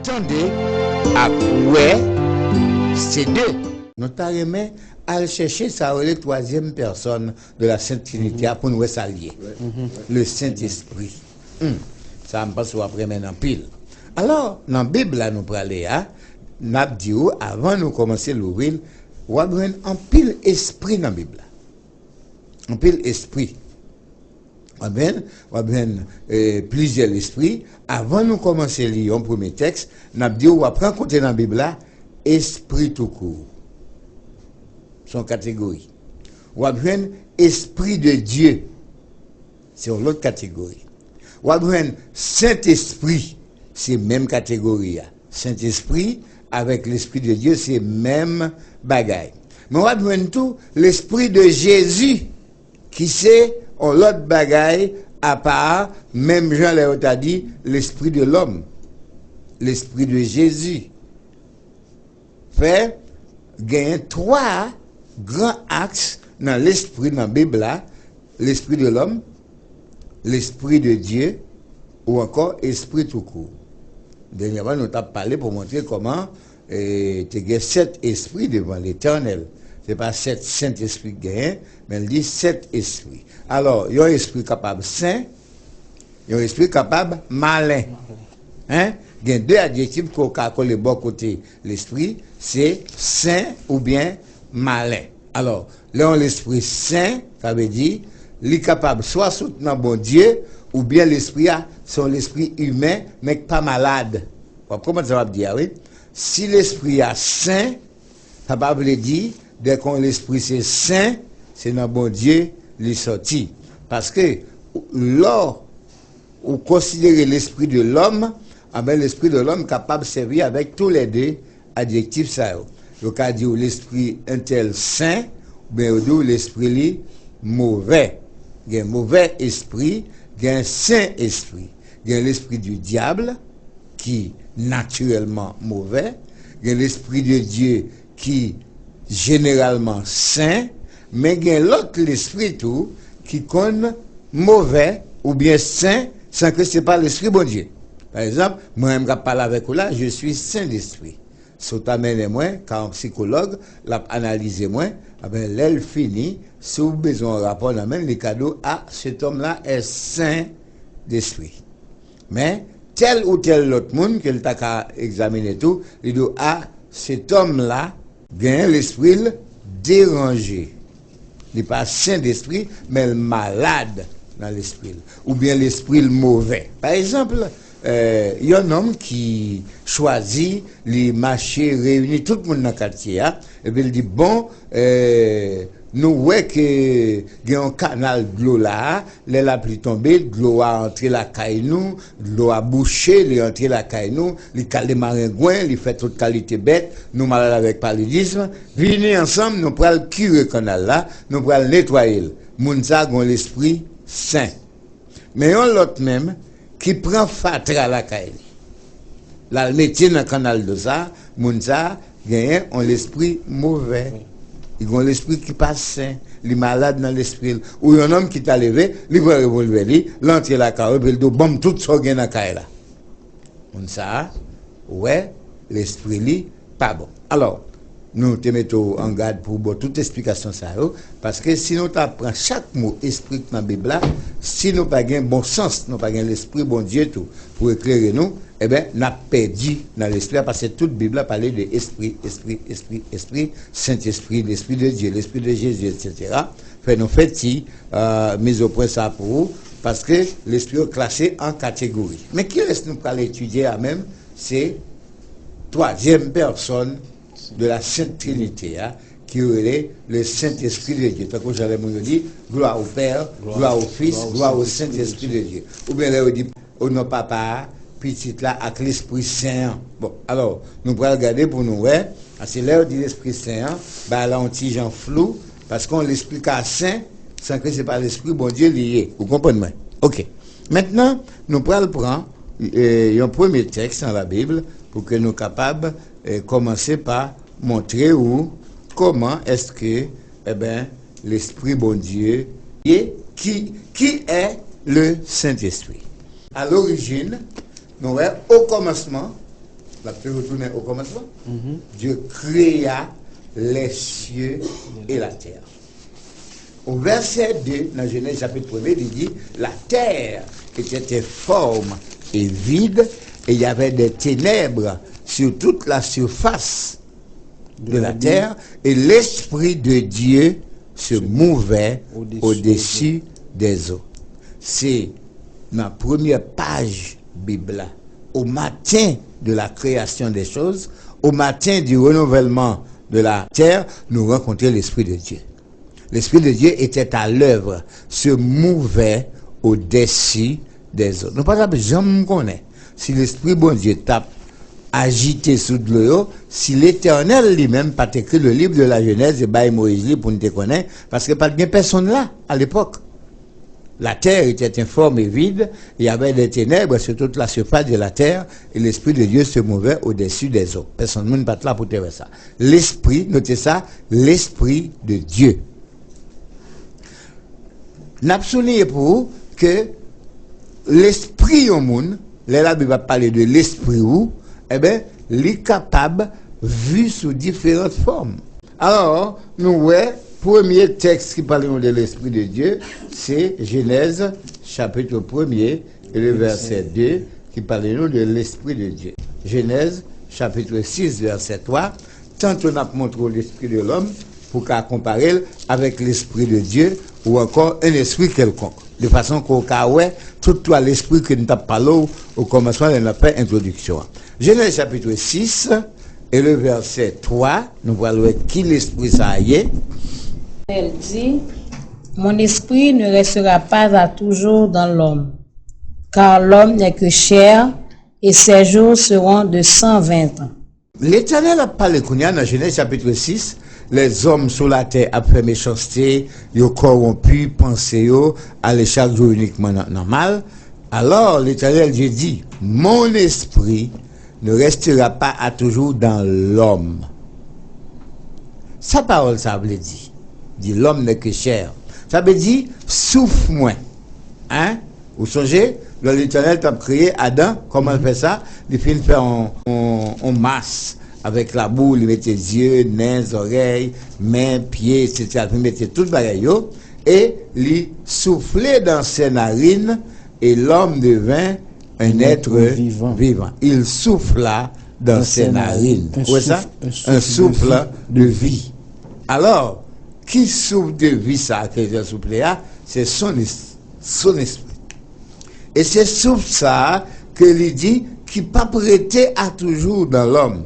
attendez à quoi c'est deux. Nous t'arrêtons à chercher ça la troisième personne de la Sainte Trinité pour nous s'allier. Le Saint-Esprit. Ça me passe après maintenant pile. Alors, dans la Bible, là, nous parlons, nous avons dit, avant de commencer l'ouvrir, nous avons un pile esprit dans la Bible. Un pile esprit. Nous avons plusieurs esprits. Avant de commencer à lire un premier texte, nous avons dit, on va prendre côté dans la Bible, là, esprit tout court. Son catégorie. Ou bien esprit de Dieu. C'est une autre catégorie. Ou bien Saint-Esprit, c'est même catégorie. Saint-Esprit avec l'Esprit de Dieu, c'est même bagaille. Mais on bien tout l'Esprit de Jésus, qui c'est l'autre bagaille à part, même Jean l'a dit, l'Esprit de l'homme. L'Esprit de Jésus. Fait, gagne trois grands axes dans l'esprit, dans la Bible, là, l'esprit de l'homme, l'esprit de Dieu, ou encore esprit tout court. Dernièrement, nous avons parlé pour montrer comment tu as 7 esprits devant l'Éternel. Ce n'est pas 7 Saint-Esprits gagnés, mais il dit 7 esprits. Alors, il y a un esprit capable saint, il y a un esprit capable malin. Hein? Il y a 2 adjectifs qu'on a collés bon côté l'esprit, c'est saint ou bien malin. Alors, là, l'esprit saint, ça veut dire, il est capable soit soutenir bon Dieu, ou bien l'esprit a son l'esprit humain, mais pas malade. Comment ça va dire, oui? Si l'esprit est saint, ça veut dire, dès qu'on l'esprit c'est saint, c'est dans bon Dieu, il sorti. Parce que, lors où considérer l'esprit de l'homme, l'esprit de l'homme est capable de servir avec tous les 2 adjectifs ça. Le cas dit l'esprit un tel saint, bien l'esprit mauvais. Il y a un mauvais esprit, il y a un saint esprit. Il y a l'esprit du diable qui naturellement mauvais, il y a l'esprit de Dieu qui généralement saint, mais il y a l'autre l'esprit tout qui connaît mauvais ou bien saint sans que ce n'est pas l'esprit bon Dieu. Par exemple, moi-même qui parle avec vous là, je suis saint d'esprit. Si vous amenez moi, quand un psychologue l'a analysé moi, l'elle finit, si vous avez besoin de rapport, d'amener les cadeaux, cet homme-là est saint d'esprit. Mais tel ou tel autre monde, qu'il t'a examiné tout, il dit, cet homme-là gagne l'esprit dérangé. Il n'est pas saint d'esprit, mais malade dans l'esprit. Ou bien l'esprit mauvais. Par exemple, il y a un homme qui choisit les marchés réunis, tout le monde dans le quartier, et puis il dit, bon, nous voyons qu'il y a un canal de l'eau là, la pluie tombée, de l'eau a entré la caille nous, de l'eau a bouché, il est entré la caille nous, il a les maringouins, il fait toute qualité bête, nous malades avec paludisme, venez ensemble, nous prenons le curer le canal là, nous prenons le nettoyer. Mounsa a l'esprit saint. Mais il y a l'autre même, qui prend fatra la caille. Là, le métier dans le canal de ça, Mounsa, gagne l'esprit mauvais. Ils ont l'esprit qui passe sain, les malades dans l'esprit. Ou un homme qui t'a levé, il va revolver, l'entrée la caille, il dit, bon, tout ça gagne dans la caille là. Mounsa, ouais, l'esprit, pas bon. Alors, nous te mettons en garde pour toute explication ça, parce que si nous apprenons chaque mot esprit dans la Bible, si nous n'avons pas bon sens, nous n'avons pas l'esprit, bon Dieu, tout, pour éclairer nous, eh bien, nous avons perdu dans l'esprit, parce que toute la Bible parle de esprit, Saint-Esprit, l'esprit de Dieu, l'esprit de Jésus, etc. Fait nous fait-il mise au point ça pour vous, parce que l'esprit est classé en catégories. Mais qui reste nous pour l'étudier à même, c'est troisième personne de la Sainte Trinité, qui est le Saint-Esprit de Dieu. Tant que j'avais dit, gloire au Père, gloire au Fils, gloire au Saint-Esprit de Dieu. Ou bien là, on dit, au nom papa, petit là, avec l'Esprit Saint. Bon, alors, nous pourrons regarder pour nous, ouais. C'est là où dit l'Esprit Saint, bah là, on tige en flou, parce qu'on l'explique à Saint, sans que ce n'est pas l'Esprit, bon Dieu lié. Vous comprenez? Ok. Maintenant, nous pourrons prendre un premier texte dans la Bible, pour que nous soyons capables de commencer par montrer comment est-ce que l'Esprit bon Dieu est, qui est le Saint-Esprit. À l'origine, nous avons au commencement La peut retourner au commencement. Dieu créa les cieux et la terre. Au verset 2, dans Genèse chapitre 1, il dit la terre était informe et vide, et il y avait des ténèbres sur toute la surface de la terre, et l'Esprit de Dieu se mouvait au-dessus des eaux. C'est ma première page Bible. Au matin de la création des choses, au matin du renouvellement de la terre, nous rencontrons l'Esprit de Dieu. L'Esprit de Dieu était à l'œuvre, se mouvait au-dessus des eaux. Nous pas jamais connaître si l'Esprit bon Dieu tape agité sous de l'eau, si l'Éternel lui-même pas écrit le livre de la Genèse et by Moïse pour nous te connaître, parce que pas bien personne là à l'époque. La terre était informe et vide, il y avait des ténèbres sur toute la surface de la terre, et l'Esprit de Dieu se mouvait au-dessus des eaux. Personne ne pas là pour te faire ça. L'Esprit, notez ça, l'Esprit de Dieu. N'a souligné pour vous que l'Esprit au monde, la Bible va parler de l'Esprit où, eh bien, il est capable, vu sous différentes formes. Alors, nous voyons, premier texte qui parle de l'Esprit de Dieu, c'est Genèse, chapitre 1er, et le verset 2, qui parle de l'Esprit de Dieu. Genèse, chapitre 6, verset 3, tant on a montré l'Esprit de l'homme, pour qu'à comparer avec l'Esprit de Dieu, ou encore un esprit quelconque. De façon qu'au cas où, tout l'esprit que nous avons parlé au commencement de notre introduction. Genèse chapitre 6, et le verset 3, nous voyons qui l'esprit ça y est. Elle dit, mon esprit ne restera pas à toujours dans l'homme, car l'homme n'est que chair, et ses jours seront de 120 ans. L'Éternel a parlé dans Genèse chapitre 6, les hommes sur la terre ont fait méchanceté, ils ont corrompu, pensé, aller chaque jour uniquement normal. Alors l'Éternel Dieu dit, mon esprit ne restera pas à toujours dans l'homme. Sa parole, ça veut dire, dit l'homme n'est que chair. Ça veut dire, souffle moins. Hein? Vous songez, l'Éternel t'a créé Adam, comment il fait ça? Il fait faire en masse. Avec la boue, il mettait yeux, nez, oreilles, mains, pieds, etc. Il mettait tout le bagage. Et il soufflait dans ses narines et l'homme devint un être vivant. Il souffla dans ses narines. Un souffle de vie. Alors, qui souffle de vie ça, que je souffle là, c'est son esprit. Et c'est souffle ça que il dit qui pas prêté à toujours dans l'homme.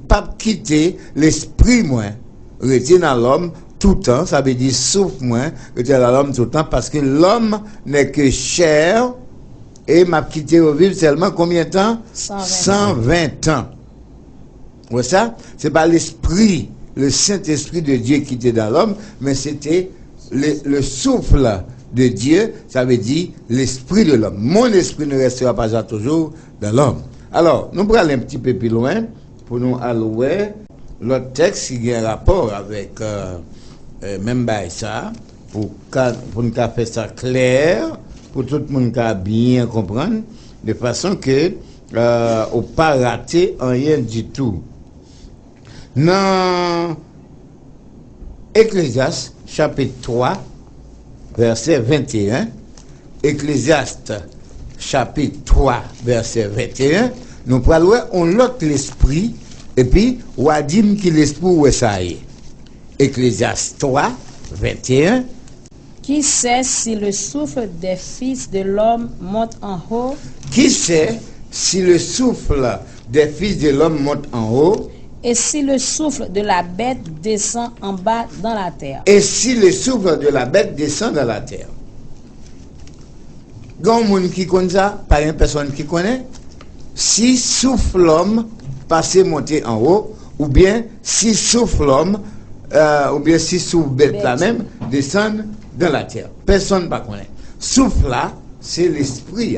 Pas quitter l'esprit moins, rester dans l'homme tout le temps, ça veut dire souffle moins, rester dans l'homme tout le temps, parce que l'homme n'est que chair, et m'a quitté au vivre seulement combien de temps? 120 ans. Vous voyez ça? C'est pas l'esprit, le Saint-Esprit de Dieu qui était dans l'homme, mais c'était le souffle de Dieu, ça veut dire l'esprit de l'homme. Mon esprit ne restera pas toujours dans l'homme. Alors, nous allons aller un petit peu plus loin, pour nous allouer l'autre texte qui a un rapport avec même ça, pour nous faire ça clair, pour tout le monde bien comprendre, de façon que on pas rater rien du tout. Dans Ecclésiaste, chapitre 3, verset 21, Ecclésiaste, chapitre 3, verset 21, nous parlons on l'autre l'esprit, et puis, on a dit que l'esprit où ça est. Ecclésiaste 3, 21. Qui sait si le souffle des fils de l'homme monte en haut? Qui sait si le souffle des fils de l'homme monte en haut? Et si le souffle de la bête descend en bas dans la terre? Et si le souffle de la bête descend dans la terre? Il y a un monde qui connaît ça, pas une personne qui connaît. Si souffle l'homme, passer monter en haut, ou bien si souffle l'homme, ou bien si souffle bête la même, descendre dans la terre. Personne ne connaît. Souffle là, c'est l'esprit.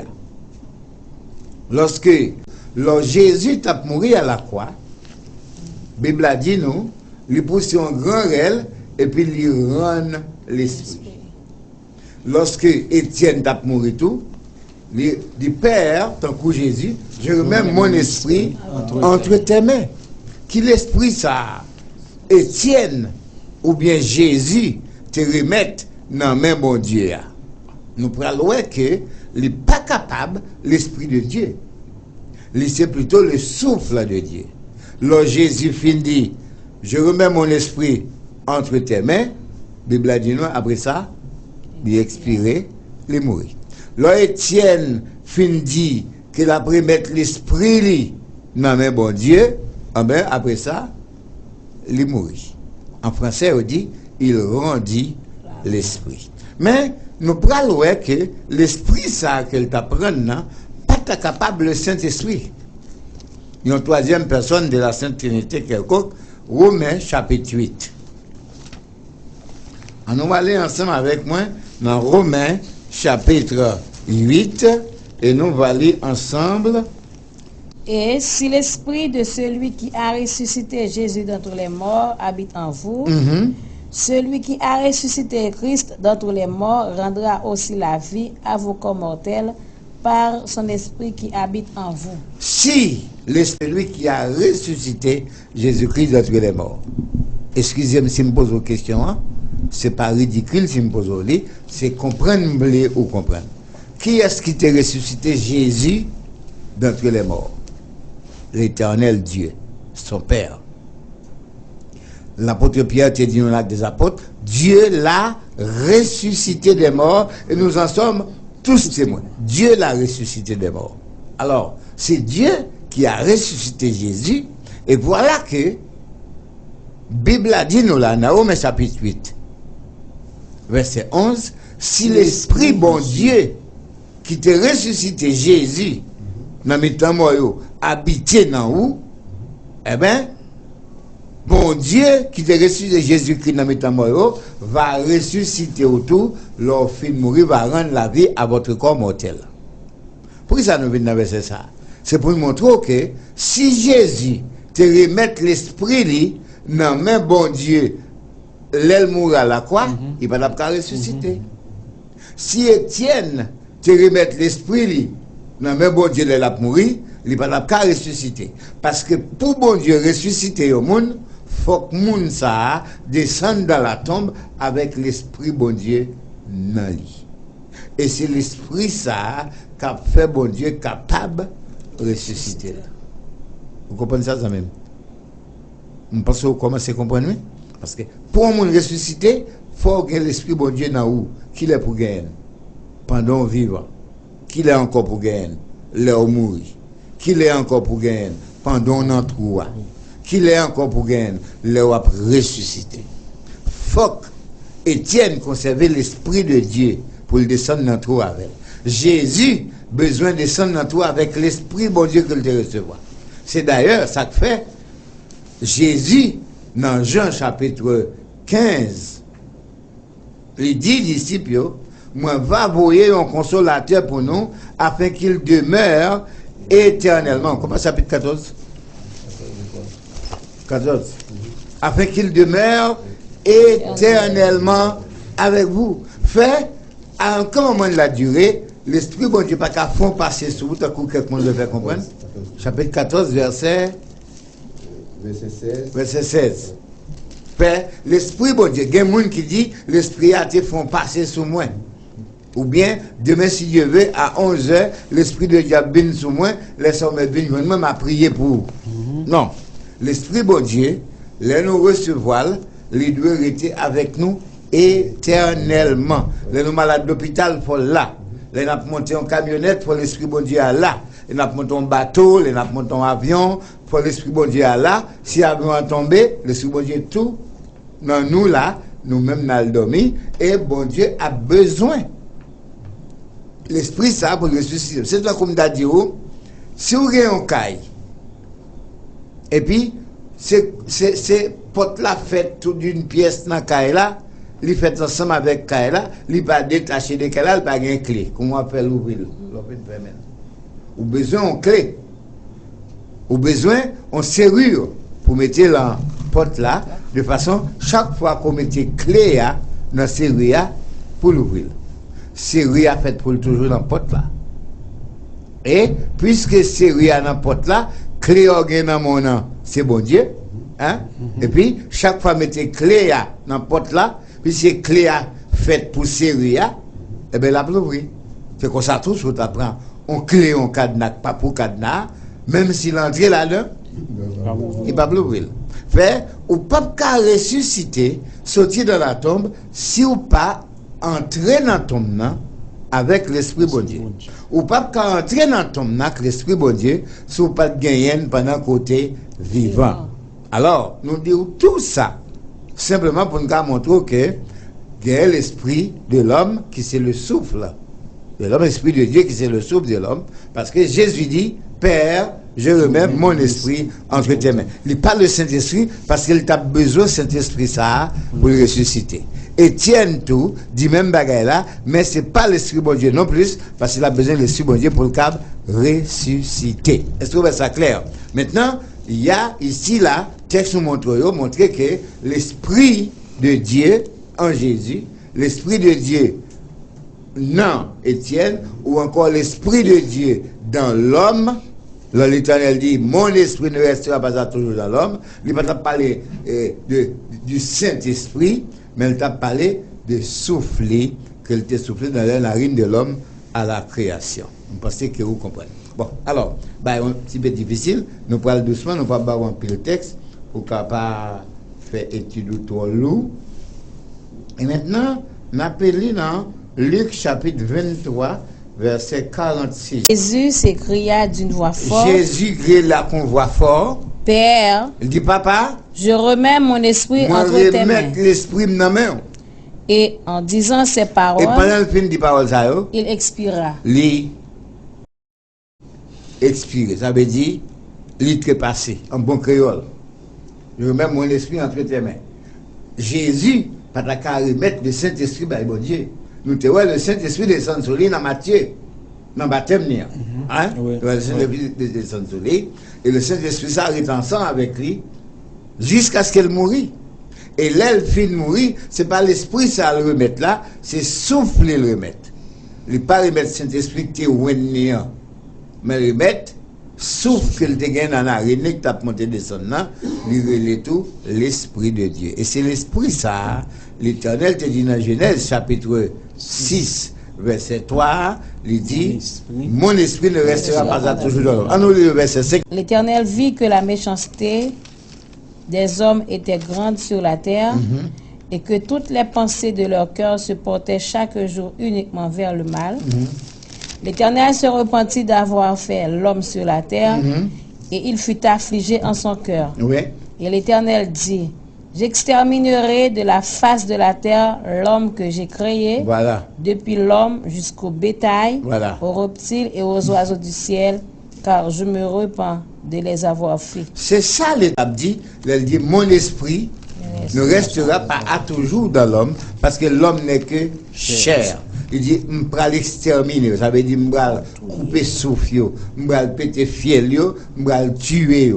Lorsque Jésus a mouru à la croix, la Bible a dit nous, il pousse un grand aile et puis il rend l'esprit. Lorsque Étienne a mouru tout, le Père, tant que Jésus, je remets mon esprit entre tes mains. Qui l'esprit ça, Étienne ou bien Jésus te remette dans main bon Dieu. Nous prenons que il n'est pas capable l'esprit de Dieu. C'est plutôt le souffle de Dieu. Lorsque Jésus finit, je remets mon esprit entre tes mains, la Bible dit non, après ça, il expirait, il mourit. Lorsque Étienne finit qu'il a pris mettre l'esprit dans la main bon Dieu, après ça, il mourit. En français, on dit, il rendit l'esprit. Mais nous prenons que l'esprit ça qu'elle t'apprend, pas capable le Saint-Esprit. Une troisième personne de la Sainte Trinité quelconque, Romains chapitre 8. On va aller ensemble avec moi dans Romains chapitre 8 et nous allons aller ensemble. Et si l'esprit de celui qui a ressuscité Jésus d'entre les morts habite en vous, celui qui a ressuscité Christ d'entre les morts rendra aussi la vie à vos corps mortels par son esprit qui habite en vous. Si celui qui a ressuscité Jésus-Christ d'entre les morts, excusez-moi si je me pose une question, c'est pas ridicule si je me pose une question, c'est comprendre ou comprendre. Qui est-ce qui t'a ressuscité Jésus d'entre les morts? L'éternel Dieu, son Père. L'apôtre Pierre te dit dans l'acte des apôtres, Dieu l'a ressuscité des morts et nous en sommes tous témoins. Dieu l'a ressuscité des morts. Alors, c'est Dieu qui a ressuscité Jésus et voilà que Bible a dit nous là, dans Romains chapitre 8, verset 11, si l'Esprit bon Dieu qui t'a ressuscité Jésus dans mes temps morts habité dans vous, eh bien, bon Dieu qui t'a ressuscité Jésus-Christ dans mes temps morts va ressusciter autour, leur film mourir va rendre la vie à votre corps mortel. Pourquoi ça nous vient dans verset ça? C'est pour montrer que si Jésus te remet l'esprit dans main bon Dieu, l'aile mourir à la croix, il va pas ressusciter. Si Étienne te remet l'esprit dans main bon Dieu, l'aile a mourir, il va pas ressusciter. Parce que pour bon Dieu ressusciter au monde, faut que monde ça descende dans la tombe avec l'esprit bon Dieu dans lui. Et c'est l'esprit ça qui a fait bon Dieu capable de ressusciter. Vous comprenez ça même? Je pense que vous commencez à comprendre. Parce que pour un monde ressusciter, il faut que l'esprit bon Dieu dans vous, qu'il est pour gagner pendant vivant, qu'il est encore pour gagner l'heure mourir, qu'il est encore pour gagner pendant on entre qu'il est encore pour gagner l'heure ressusciter. Faut que Étienne conserver l'esprit de Dieu pour le descendre dans tout avec. Jésus besoin de descendre dans tout avec l'esprit bon Dieu que le recevoir. C'est d'ailleurs ça que fait Jésus dans Jean chapitre 15. Il dit disciples, moi va voyer un consolateur pour nous afin qu'il demeure éternellement. Comment chapitre 14? 14. Afin qu'il demeure éternellement avec vous. Fait, à un moment de la durée, l'esprit bon Dieu pas qu'à fond passer sur vous, tant que quelqu'un le fait comprendre. Chapitre 14, verset 16. Fait, l'esprit bon Dieu, il y a des gens qui disent, l'esprit a été font passer sur moi. Ou bien, demain, si Dieu veut, à 11h, l'esprit de Dieu vient sur moi, laissez-moi venir, moi, m'a prié pour vous. Non. L'esprit bon Dieu, les nous recevoir, les doit rester avec nous éternellement. Les nous malades d'hôpital, pour là. Les nous monter en camionnette, pour l'esprit bon Dieu à là. Les nous monter en bateau, les nous monter en avion, pour l'esprit bon Dieu à là. Si l'avion a tombé, l'esprit bon Dieu tout, dans nous là, nous-mêmes nous dormir, et bon Dieu a besoin. L'esprit ça pour ressusciter. C'est comme t'as dit, si vous avez un caille, et puis, c'est porte la fête toute d'une pièce dans caille là, il fait ensemble avec caille là, il va détacher de caille là, il va gagner une clé. Comment on peut l'ouvrir? Ou besoin d'une clé. Ou besoin d'une serrure pour mettre la porte là, de façon, chaque fois qu'on met clé dans la serrure pour l'ouvrir. Serrure a fait pour toujours dans la porte là. Et puisque c'est à n'importe là, clé organe dans mon nom, c'est bon Dieu. Hein? Et puis, chaque fois, mettez clé à n'importe là, puis c'est clé à fait pour Syria, et bien la plouvri. C'est comme ça, tout ce que tu apprends. On clé, on cadenas, pas pour cadenas, même s'il entre là-dedans, il va plouvrir. Fait, ou pas qu'à ressusciter, sortir de la tombe, si ou pas entrer dans la tombe, non, avec l'esprit bon Dieu. Ou pas qu'à entrer dans la tombe, avec l'esprit bon Dieu, si ou pas de gagner pendant côté vivant. Alors, nous disons tout ça, simplement pour nous montrer que il y a l'esprit de l'homme qui c'est le souffle de l'homme, l'esprit de Dieu qui c'est le souffle de l'homme, parce que Jésus dit, Père, je remets mon esprit entre tes mains. Il n'est pas le Saint-Esprit parce qu'il a besoin, Saint-Esprit, ça, pour le ressusciter. Étienne tout, dit même bagaille là, mais ce n'est pas l'esprit bon Dieu non plus, parce qu'il a besoin de l'esprit bon Dieu pour le cadre ressusciter. Est-ce que vous voyez ça clair? Maintenant, il y a ici, là, texte nous montre que l'esprit de Dieu en Jésus, l'esprit de Dieu dans Étienne, ou encore l'esprit de Dieu dans l'homme. Là, l'Éternel dit, mon esprit ne restera pas toujours dans l'homme. Il ne va pas parler du Saint-Esprit, mais il t'a parlé de souffler, qu'il t'a soufflé dans la narine de l'homme à la création. Je pense que vous comprenez. Bon, alors, un petit peu difficile, nous parlons doucement, nous ne pouvons pas remplir le texte pour pas faire étude trop lourd. Et maintenant, nous appelons dans Luc chapitre 23, verset 46. Jésus s'écria d'une voix forte. Jésus crie là qu'on voit fort. Père, Il dit, Papa, je remets mon esprit moi entre tes mains. remettre l'esprit dans mes mains. Et en disant ces Et paroles, pendant le fin de parole, ça, il expira. il expire. Ça veut dire, il trépassé, en bon créole. Je remets mon esprit entre tes mains. Jésus, pas qu'à remettre le Saint-Esprit, bon Dieu. Nous te voyons le Saint-Esprit descend sur lui dans Matthieu, dans le baptême. Hein? Oui. Le Saint-Esprit descend sur lui. Et le Saint-Esprit s'arrête ensemble avec lui jusqu'à ce qu'elle mourit. Et là, elle finit de mourir, ce n'est pas l'esprit ça le remettre là, c'est souffler le remettre. Il ne pas remettre le Saint-Esprit qui est néant, mais le remettre souffle qu'il te gagne dans la narine, que tu as monté descendre là, il relève tout l'esprit de Dieu. Et c'est l'esprit ça, l'Éternel te dit dans Genèse chapitre 6, verset 3, il dit, mon esprit ne restera pas à toujours dans l'homme. En nous, le verset 5. L'Éternel vit que la méchanceté des hommes était grande sur la terre et que toutes les pensées de leur cœur se portaient chaque jour uniquement vers le mal. L'Éternel se repentit d'avoir fait l'homme sur la terre et il fut affligé en son cœur. Oui. Et l'Éternel dit, j'exterminerai de la face de la terre l'homme que j'ai créé, Voilà. depuis l'homme jusqu'au bétail, Voilà. aux reptiles et aux oiseaux du ciel, car je me repens de les avoir faits. C'est ça l'étape dit. Elle dit, mon esprit ne restera pas à toujours dans l'homme, parce que l'homme n'est que chair. Il dit, je vais l'exterminer. Ça veut dire, je vais couper souffle, je vais péter fiel, je vais tuer.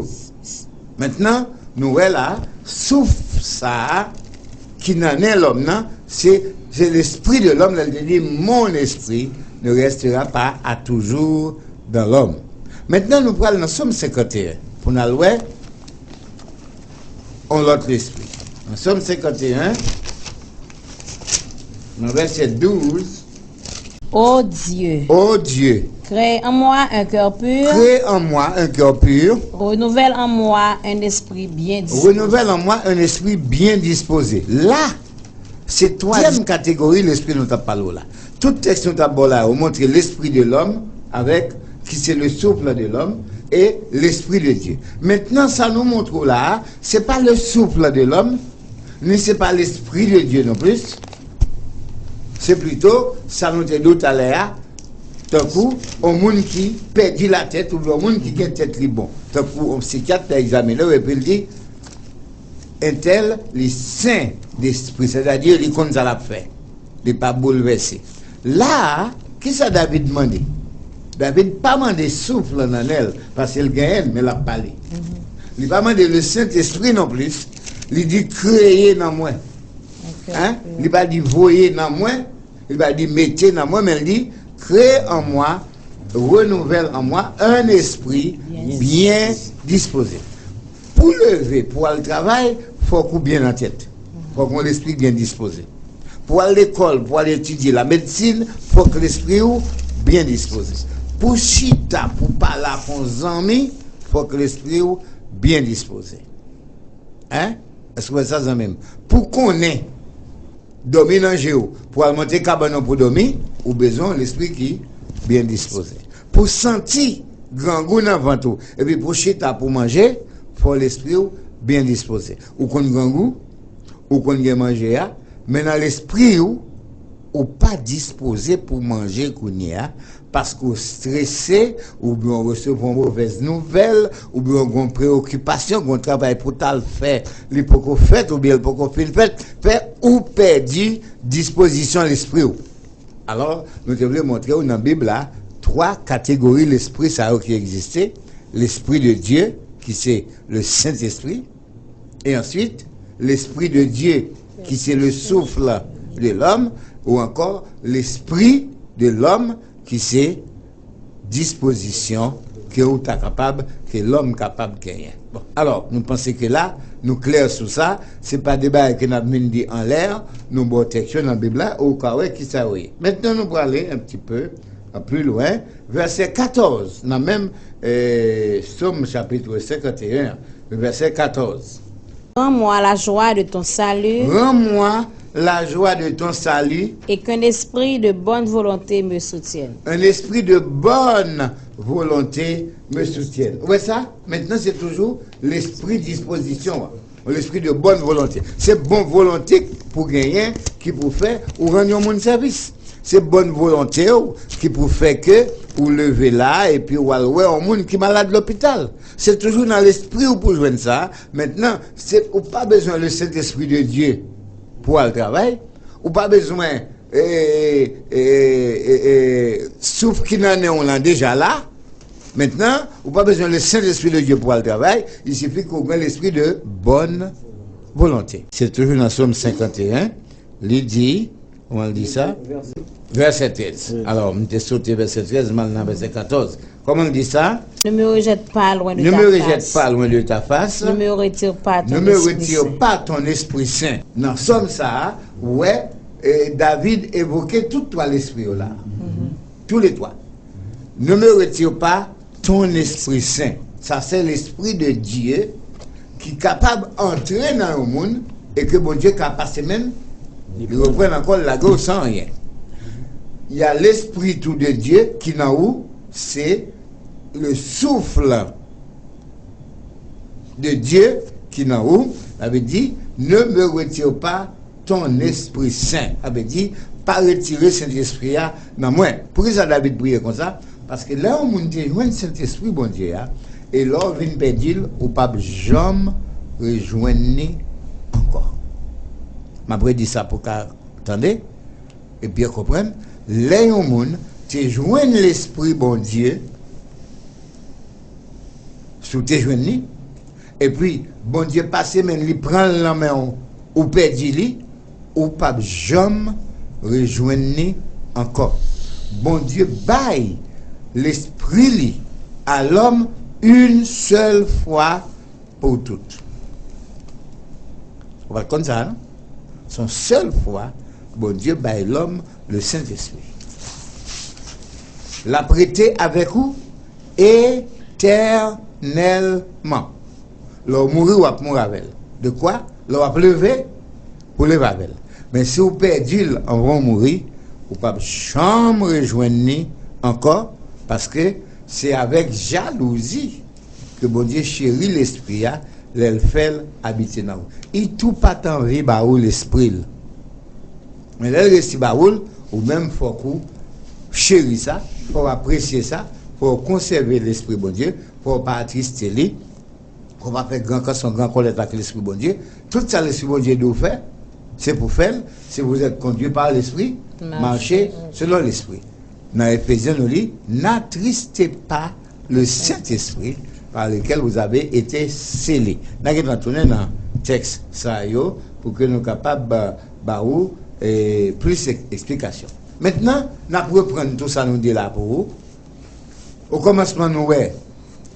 Maintenant, nous voyons là, souffle ça, qui n'en est l'homme, c'est l'esprit de l'homme. Elle dit, mon esprit ne restera pas à toujours dans l'homme. Maintenant, nous prenons dans Somme 51 pour nous voir on l'autre esprit. Dans Somme 51, dans verset 12, Ô Dieu, ô Dieu, crée en moi un cœur pur, crée en moi un cœur pur, renouvelle en moi un esprit bien disposé. renouvelle en moi un esprit bien disposé. Là, c'est troisième catégorie, l'esprit dont tu parles là. Tout texte dont tu parles là, on montre l'esprit de l'homme avec, qui c'est le souffle de l'homme, et l'esprit de Dieu. Maintenant, ça nous montre là, c'est pas le souffle de l'homme, mais c'est pas l'esprit de Dieu non plus. C'est plutôt, ça nous dit tout à l'heure, d'un coup, au monde qui perdit la tête, ou au monde qui a une tête libre. D'un coup, un psychiatre l'a examiné, et puis il dit, un tel, les saints d'esprit, c'est-à-dire, il compte ça l'a fait. Il n'est pas bouleversé. Là, qu'est-ce que David demandé? David n'a pas demandé souffle dans elle, parce qu'il gagne, mais il a parlé. Il n'a pas demandé le Saint-Esprit non plus. Il dit créer dans moi. Hein? Il n'a pas dit voyer dans moi. Il n'a pas dit mettez dans moi, mais il dit créer en moi, renouvelle en moi un esprit bien disposé. Pour lever, pour aller au travail, il faut qu'on bien en tête. Il faut qu'on l'esprit bien disposé. Pour aller à l'école, pour aller étudier la médecine, il faut que l'esprit soit bien disposé. Pour chita, pour parler à son ami, il faut que l'esprit soit bien disposé. Hein? Est-ce que ça, c'est même? Pour qu'on ait dormir dans le géo, pour aller monter cabanon pour dormir, ou besoin de l'esprit qui est bien disposé. Pour sentir grand goût dans le ventre, et puis pour chita, pour manger, il faut l'esprit bien disposé. Ou qu'on grand goût, ou qu'on a manger, mais dans l'esprit ou pas disposé pour manger qu'on y a, parce qu'on stressé, ou bien on reçoit une mauvaise nouvelle, ou bien on a une préoccupation, on travaille pour tal faire, les poko fait, ou bien le poko fin fait, ou perdu disposition de l'esprit. Alors, nous devons montrer dans la Bible là, 3 catégories l'esprit ça qui existait. L'esprit de Dieu, qui c'est le Saint-Esprit, et ensuite, l'esprit de Dieu, qui c'est le souffle de l'homme, ou encore l'esprit de l'homme, qui c'est disposition que l'homme capable de gagner. Bon, alors, nous pensons que là, nous clairs sur ça, c'est pas débat que nous avons dit en l'air, nous avons texte dans la Bible là, au cas où qui ça oui. Maintenant, nous allons aller un petit peu plus loin, verset 14, dans même Somme chapitre 51, verset 14. Rends-moi la joie de ton salut. Rends-moi la joie de ton salut. Et qu'un esprit de bonne volonté me soutienne. Un esprit de bonne volonté me soutienne. Vous voyez ça? Maintenant, c'est toujours l'esprit disposition. L'esprit de bonne volonté. C'est bonne volonté pour gagner, qui pour faire ou rendre mon service. C'est bonne volonté qui pour faire que ou lever là et puis ou aller au monde qui est malade de l'hôpital. C'est toujours dans l'esprit ou pour joindre ça. Maintenant, c'est ou pas besoin le Saint-Esprit de Dieu pour aller travailler, ou pas besoin souffle qui n'en est on a déjà là. Maintenant, ou pas besoin le Saint-Esprit de Dieu pour aller travailler, il suffit qu'on ait l'esprit de bonne volonté. C'est toujours dans Somme 51, il dit, on dit ça, verset 13. Alors, on était sauté verset 13, maintenant verset 14. Comment on dit ça? Ne me rejette pas loin de ta face. Ne me rejette pas loin de ta face. Ne me retire pas ton ne me Esprit retire Saint. pas ton Esprit Saint. Dans Somme ça, ouais, David évoquait tout toi l'Esprit là. Tous les trois. Ne me retire pas ton Esprit Saint. Ça, c'est l'Esprit de Dieu qui est capable d'entrer dans le monde et que bon Dieu est capable même, il reprend encore la gauche sans rien. Il y a l'Esprit tout de Dieu qui est en haut, c'est le souffle de Dieu qui est en haut, avait dit, ne me retire pas ton Esprit Saint. Avait dit, pas retirer Saint-Esprit dans moi. Pourquoi ça David priait comme ça? Parce que là, on a joint Saint-Esprit, bon Dieu, et là, on vient perdre, ou pas jamais rejoindre encore. Je dit ça pour qu'attendez, et puis comprendre, là, on tu joins l'Esprit, bon Dieu, sous tes joignes, et puis, bon Dieu, passe même, il prend la main, ou perdre, ou pas jamais rejoindre encore. Bon Dieu, baille l'esprit à l'homme une seule fois pour toutes. On va comme ça, hein? Son seule fois, bon Dieu baille l'homme le Saint-Esprit. L'a prêté avec vous éternellement. L'homme mourir ou à mourir avec. De quoi? L'homme va lever pour lever avec. Mais si vous perdez, on va mourir, vous ne pouvez jamais rejoindre encore, parce que c'est avec jalousie que bon Dieu chérit l'esprit, l'elle fait habiter dans vous. Il tout pas envie baoul l'esprit. Mais l'elle reste baoul, ou même faut qu'on chérir ça, faut apprécier ça, faut conserver l'esprit bon Dieu, faut pas attrister lui, faut pas faire grand son grand colère avec l'esprit bon Dieu. Tout ça l'esprit bon Dieu doit faire. C'est pour faire, si vous êtes conduit par l'esprit, marchez selon l'esprit. Dans Éphésiens, nous dit, n'attristez pas le Saint-Esprit par lequel vous avez été scellés. Nous allons tourner dans le texte ça pour que nous soyons capables de plus d'explications. Maintenant, nous allons reprendre tout ça nous dit là pour vous. Au commencement, nous voyons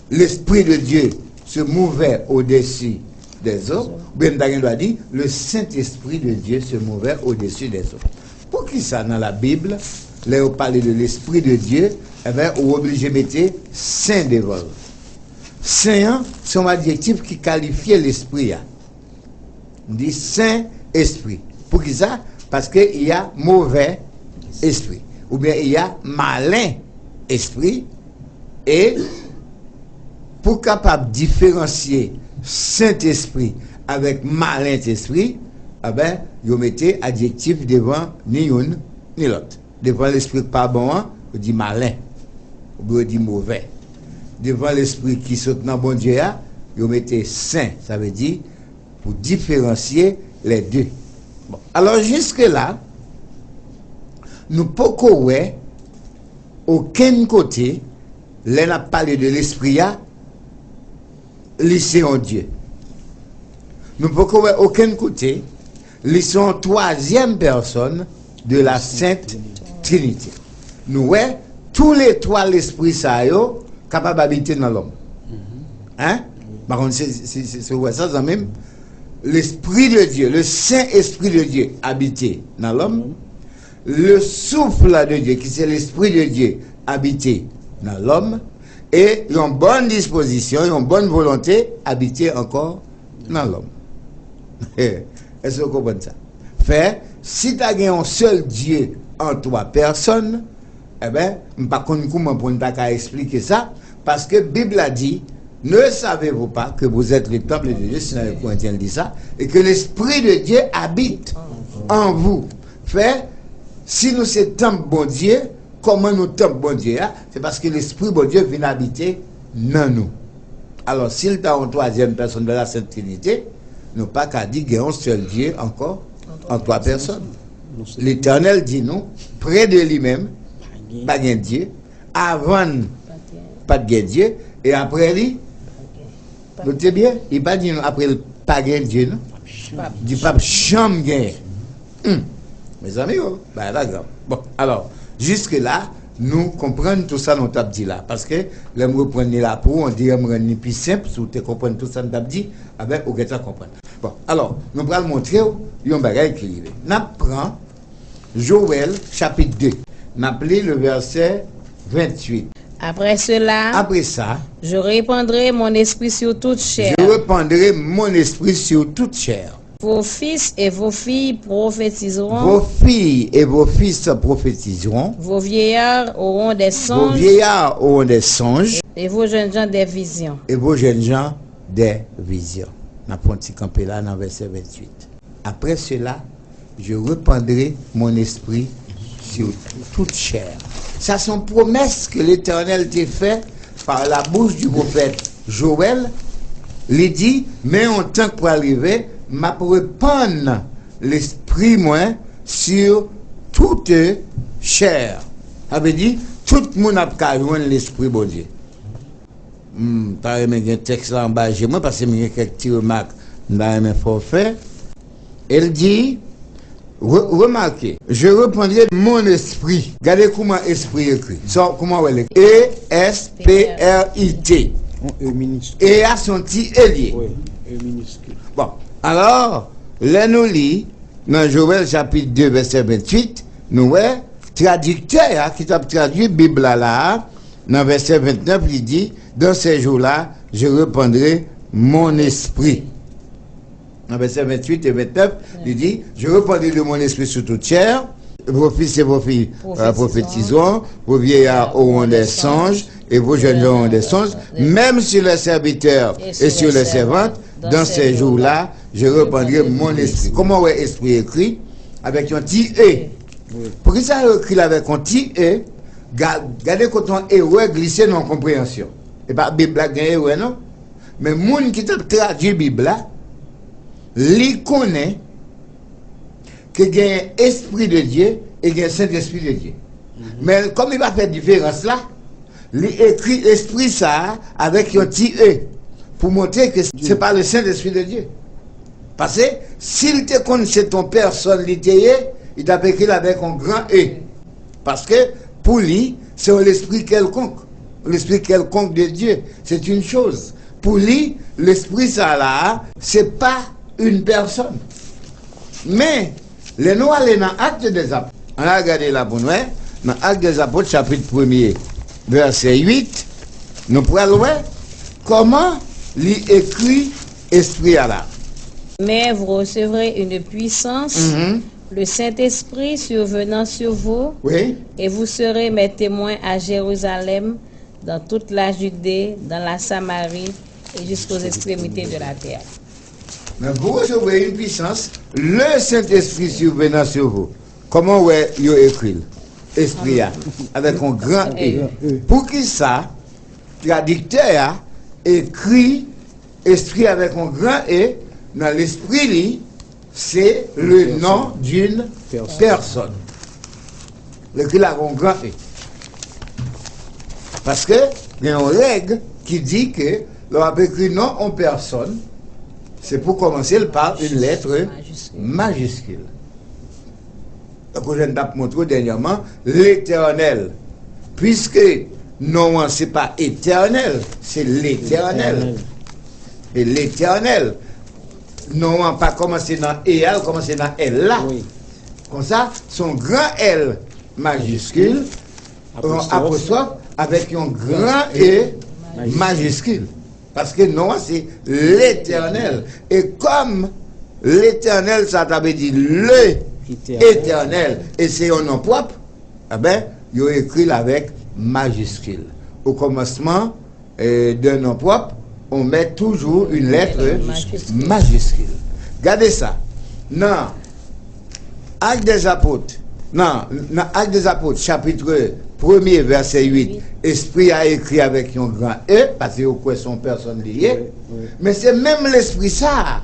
l'Esprit de Dieu se mouvait au-dessus des eaux. Ben doit dire le Saint-Esprit de Dieu se mouvait au-dessus des eaux. Pour qui ça dans la Bible, là on parle de l'Esprit de Dieu, eh bien, on est obligé de mettre Saint devant. Saint, c'est un adjectif qui qualifie l'Esprit. On dit Saint-Esprit. Pour qui ça? Parce qu'il y a mauvais esprit. Ou bien il y a malin esprit. Et pour capable de différencier Saint-Esprit avec malin esprit, eh ben, vous mettez adjectif devant ni une ni l'autre. Devant l'esprit pas bon, vous dites malin, vous dites mauvais. Devant l'esprit qui saute dans bon Dieu, vous mettez saint, ça veut dire pour différencier les deux. Bon. Alors jusque-là, nous ne pouvons pas aucun côté, là on a parlé de l'esprit, lycée en Dieu. Nous ne pouvons pas aucun côté, lycée en troisième personne de la Sainte Trinité. Nous voyons tous les trois l'esprits ça yo capable d'habiter dans l'homme. Hein? Par contre, c'est ça même. L'Esprit de Dieu, le Saint-Esprit de Dieu habité dans l'homme. Le souffle de Dieu, qui c'est l'Esprit de Dieu habité dans l'homme. Et une bonne disposition, une bonne volonté habité encore dans l'homme. Est-ce que vous comprenez ça? Fait, si tu as un seul Dieu en trois personnes, eh bien, je ne sais pas comment on peut expliquer ça, parce que la Bible a dit, ne savez-vous pas que vous êtes le temple de Dieu, sinon les Corinthiens dit ça, et que l'Esprit de Dieu habite en vous. Fait, si nous sommes temple bon Dieu, comment nous temple bon Dieu? C'est parce que l'Esprit bon Dieu vient habiter dans nous. Alors, s'il y a une troisième personne de la Sainte Trinité, nous pas qu'à dire qu'il y a un seul Dieu encore en trois personnes. L'Éternel dit nous, près de lui-même, pas de Dieu, avant, pas de Dieu, et après lui, notez bien, il pas dit après pas de Dieu, non? Il dit pas chambre gain. Mes amis, bah d'accord. Bon, alors, jusque-là, nous comprenons tout ça, nous t'as dit là. Parce que, là, nous reprenons la peau, on dit, on est plus simple, si vous comprenez tout ça, nous t'as dit, avec, vous comprendre. Bon, alors, nous allons montrer un bagage équilibré. Nous prenons Joël, chapitre 2. Nous appelons le verset 28. Après cela, Après ça, je répandrai mon esprit sur toute chair. je répandrai mon esprit sur toute chair. Vos fils et vos filles prophétiseront. Vos filles et vos fils prophétiseront. Vos vieillards auront des Vos songes. vieillards auront des songes. Et vos jeunes gens des visions. Et vos jeunes gens des visions. Nous avons un petit campé là dans verset 28. Après cela, je répandrai mon esprit sur toute chair. Ça, sont promesses que l'Éternel t'a fait par la bouche du prophète Joël. Il dit, mais en temps pour arriver, m'a répandre l'esprit moi sur toute chair. Ça veut dire, tout le monde a qu'à joindre l'esprit bon Dieu. Par exemple, un texte là en bas, j'ai moi parce que j'ai quelques petites remarques dans mes forfaits. Elle dit, remarquez, je reprendrai mon esprit. Regardez comment esprit écrit. So, comment elle écrit? E-S-P-R-I-T. Et à son petit lié. Oui, E minuscule. Bon, alors, là nous lit, dans Joël chapitre 2, verset 28, nous voyons, traducteur qui t'a traduit la Bible là, dans verset 29, il dit, dans ces jours-là, je répandrai mon esprit. Dans verset 28 et 29, il dit, je répandrai de mon esprit sur toute chair, vos fils et vos filles prophétiseront, vos vieillards auront des songes, et vos jeunes gens auront des songes, même sur les serviteurs et sur les servantes, dans ces jours-là, je répandrai mon esprit. Comment est esprit écrit? Avec un petit E. Pour que ça écrit avec un petit E, regardez quand on est glissé dans la compréhension. Et pas la Bible a gagné, non? Mais les gens qui traduit la Bible, ils connaissent qu'il y a un esprit de Dieu et qu'il y a un Saint-Esprit de Dieu. Mais comme il va faire différence là, il écrit esprit ça avec un petit E pour montrer que ce n'est pas le Saint-Esprit de Dieu. Parce que s'il te connaissait ton personne, il t'a écrit avec un grand E. Parce que pour lui, c'est un esprit quelconque. l'esprit quelconque de Dieu, c'est une chose. Pour lui, l'esprit ça là, c'est pas une personne. Mais, les nous allons dans l'acte des apôtres. On a regardé là pour nous, dans l'acte des apôtres, chapitre 1er, verset 8, nous pourrons voir comment il écrit esprit à là. Mais vous recevrez une puissance, le Saint-Esprit survenant sur vous, Oui. et vous serez mes témoins à Jérusalem, dans toute la Judée, dans la Samarie et jusqu'aux extrémités de la terre. Mais vous recevrez une puissance, le Saint-Esprit survenant sur vous. Comment ouais, il écrit esprit avec un grand E. Pour qui ça, le traducteur écrit esprit avec un grand E, dans l'esprit, c'est le nom d'une personne. L'écrit là avec un grand E. Parce que il y a une règle qui dit que l'on écrit nom en personne, c'est pour commencer par une lettre majuscule. Donc, je t'ai montré dernièrement l'Éternel. Puisque non, ce n'est pas éternel, c'est l'Éternel. Et l'Éternel, non, pas commencer dans EL, commencer dans L là. Oui. Comme ça, son grand L majuscule, apostrophe, avec un grand E majuscule. Parce que non, c'est l'Éternel. Et comme l'Éternel, ça t'avait dit le Éternel, et c'est un nom propre, eh bien, il a écrit avec majuscule. Au commencement d'un nom propre, on met toujours une lettre majuscule. Regardez ça. Non, Actes des Apôtres, non, dans Actes des Apôtres, chapitre 1er, verset 8, Esprit a écrit avec un grand E, parce que quoi sont personnes liées, mais c'est même l'Esprit ça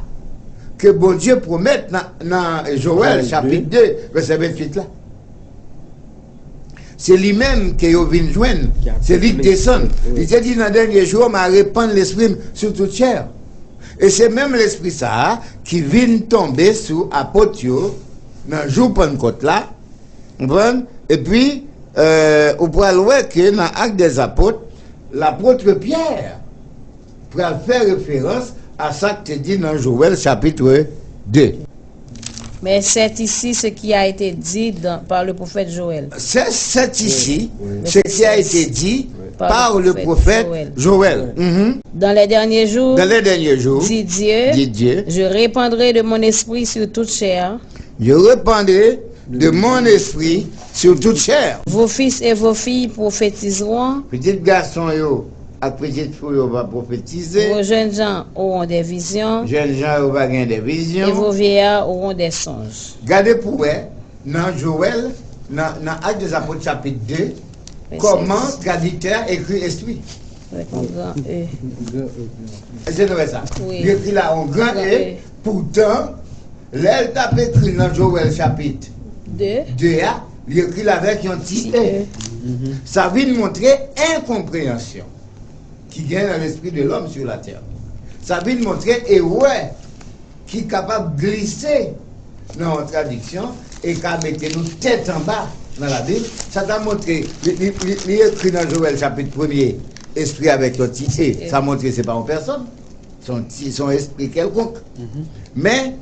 que bon Dieu promet dans Joël, chapitre 2, verset 28 là. C'est lui-même qui vient joindre, c'est lui qui descend. Il a dit dans le dernier jour, m'a répandre l'Esprit sur toute chair. Et c'est même l'Esprit ça qui vient tomber sur l'apôtre dans le jour Pentecôte là. Et puis, on pourra voir que dans l'acte des apôtres, l'apôtre Pierre pourra faire référence à ça que tu dis dans Joël chapitre 2. Mais c'est ici ce qui a été dit par le prophète Joël. C'est ici ce qui a été dit par le prophète Joël. Dans les derniers jours, dit Dieu, je répandrai de mon esprit sur toute chair. Je répandrai de mon esprit sur toute chair. Vos fils et vos filles prophétiseront. Petit garçon yo, à petite fille va prophétiser. Vos jeunes gens auront des visions. Jeunes gens vont avoir des visions. Et vos vieillards auront des songes. Gardez pour vous, dans Joël, dans Actes des Apôtres chapitre 2, comment traducteur écrit esprit. Avec un grand E. C'est vrai ça. Oui. Il écrit là un grand E. Pourtant, l'elle tape écrit dans Joël chapitre 2, il écrit là avec un petit E. Ça vient montrer incompréhension qui gagne dans l'esprit de l'homme sur la terre. Ça vient montrer et ouais qui est capable de glisser dans la traduction et qui mettre nous tête en bas dans la Bible. Ça t'a montré, il écrit dans Joël chapitre 1er, esprit avec un petit E. Ça montre que ce n'est pas une personne, son esprit quelconque. Mais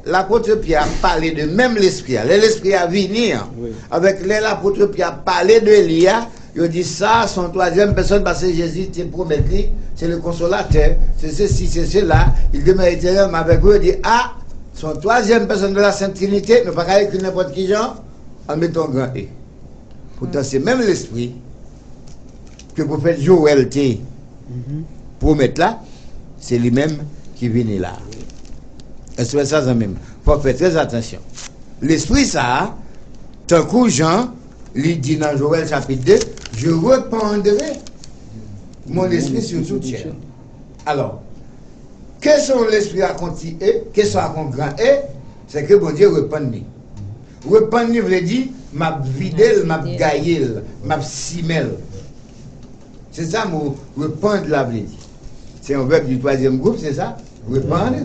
l'apôtre Pierre parlait de même l'esprit. L'esprit à venir. Avec l'apôtre Pierre parlait de Elia. Il dit ça, son troisième personne, parce que Jésus t'est promettu, c'est le consolateur, c'est ceci, c'est cela. Il demeure éternel, mais avec eux, il dit ah, son troisième personne de la Sainte Trinité, ne pas qu'à écrire n'importe qui genre, en mettant grand E. Pourtant, c'est même l'esprit que le prophète Joël t'est promet là, c'est lui-même qui vient là. Est-ce que ça même? Il faut faire très attention. L'esprit, ça, tant que Jean, lui dit dans Joël chapitre 2, je répandrai mon esprit sur toute chair. Alors, quels sont l'esprit à conti E, quels sont à grand E, c'est que bon Dieu répand. Répand veut dire, m'a videl, m'a gaïel, m'a simel. C'est ça, mon répandre la veut dire. C'est un verbe du troisième groupe, c'est ça? Répandre.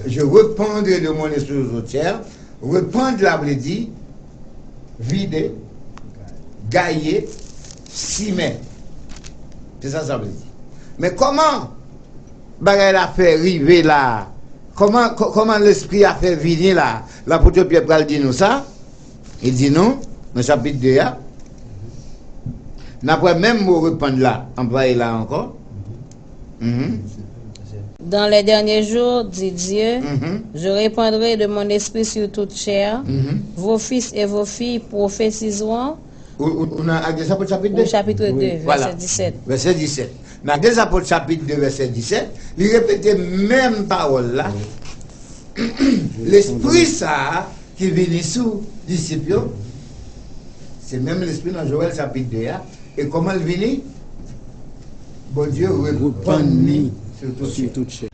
Je répandrai de mon esprit aux autres chairs. Répandre la veut dire vider, gailler, cimer. C'est ça veut dire. Mais comment bagay la fait arriver là? Comment l'esprit a fait venir là? L'apôtre Pierre pral dit nous ça. Il dit nous, dans le chapitre 2, n'après même mot répondre là, employé là encore. Dans les derniers jours, dit Dieu, je répandrai de mon esprit sur toute chair. Vos fils et vos filles prophétiseront. On a Actes des Apôtres chapitre 2. Au chapitre 2, verset Voilà. 17. Verset 17. Dans Actes des Apôtres chapitre 2, verset 17, il répétait même parole là. L'esprit ça qui vient sous disciples, c'est même l'esprit dans Joël chapitre 2. Et comment il vient? Bon Dieu répand sur toute chair.